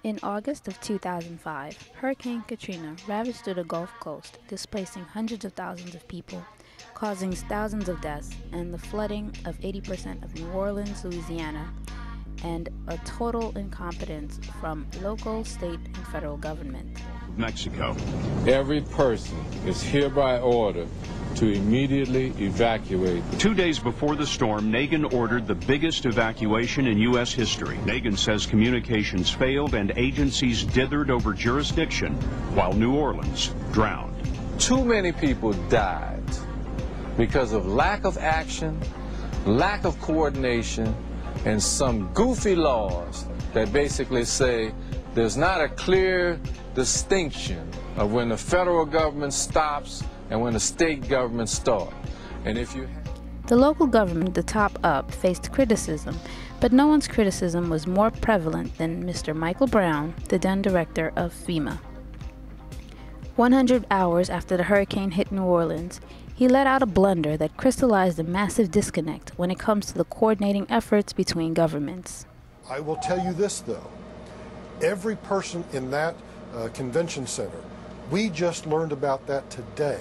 In August of 2005, Hurricane Katrina ravaged through the Gulf Coast, displacing hundreds of thousands of people, causing thousands of deaths, and the flooding of 80% of New Orleans, Louisiana, and a total incompetence from local, state, and federal government. Mexico. Every person is hereby ordered to immediately evacuate. 2 days before the storm, Nagin ordered the biggest evacuation in U.S. history. Nagin says communications failed and agencies dithered over jurisdiction while New Orleans drowned. Too many people died because of lack of action, lack of coordination, and some goofy laws that basically say there's not a clear distinction of when the federal government stops and when the state government starts. And if you The local government, the top up, faced criticism, but no one's criticism was more prevalent than Mr. Michael Brown, the then director of FEMA. 100 hours after the hurricane hit New Orleans, he let out a blunder that crystallized a massive disconnect when it comes to the coordinating efforts between governments. I will tell you this, though. Every person in that convention center, we just learned about that today.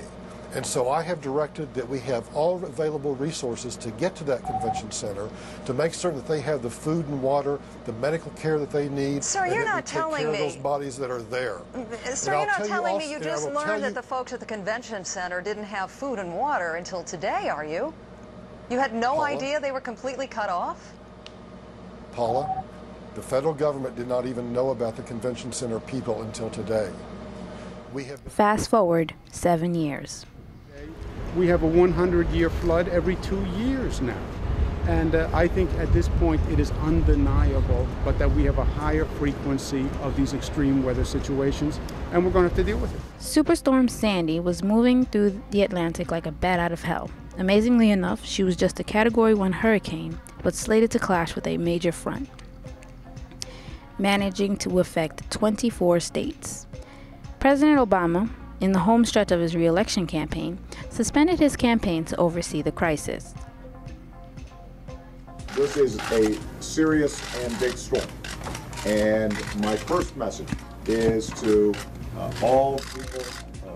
And so I have directed that we have all available resources to get to that convention center to make certain that they have the food and water, the medical care that they need. Sir, you're not telling me those bodies that are there. Sir, you're not telling me you just learned that the folks at the convention center didn't have food and water until today, are you? You had no idea they were completely cut off? Paula, the federal government did not even know about the convention center people until today. Fast forward 7 years. We have a 100-year flood every 2 years now. And I think at this point it is undeniable, but that we have a higher frequency of these extreme weather situations, and we're going to have to deal with it. Superstorm Sandy was moving through the Atlantic like a bat out of hell. Amazingly enough, she was just a Category 1 hurricane, but slated to clash with a major front, managing to affect 24 states. President Obama, in the home stretch of his re-election campaign, suspended his campaign to oversee the crisis. This is a serious and big storm, and my first message is to all people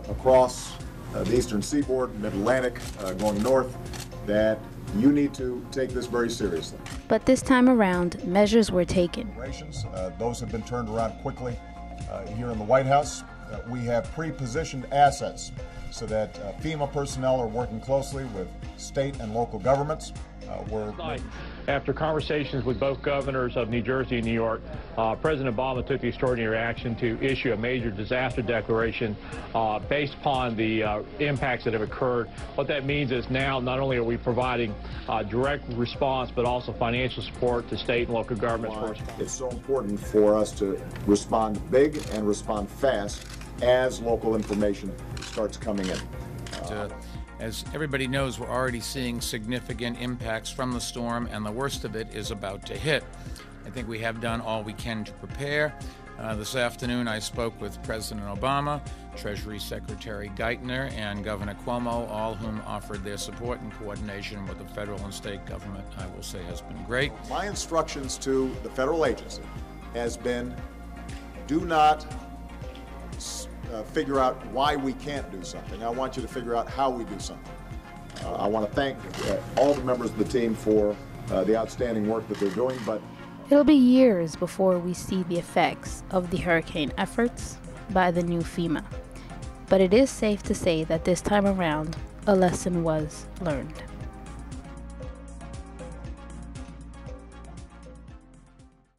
across the eastern seaboard, mid-Atlantic, going north, that you need to take this very seriously. But this time around, measures were taken. Those have been turned around quickly. Here in the White House, we have pre-positioned assets so that FEMA personnel are working closely with state and local governments. After conversations with both governors of New Jersey and New York, President Obama took the extraordinary action to issue a major disaster declaration based upon the impacts that have occurred. What that means is now not only are we providing direct response, but also financial support to state and local governments. It's so important for us to respond big and respond fast as local information starts coming in. As everybody knows, we're already seeing significant impacts from the storm, and the worst of it is about to hit. I think we have done all we can to prepare. This afternoon I spoke with President Obama, Treasury Secretary Geithner, and Governor Cuomo, all whom offered their support and coordination with the federal and state government, I will say, has been great. My instructions to the federal agency has been, do not figure out why we can't do something. I want you to figure out how we do something. I want to thank all the members of the team for the outstanding work that they're doing, but it'll be years before we see the effects of the hurricane efforts by the new FEMA. But it is safe to say that this time around, a lesson was learned.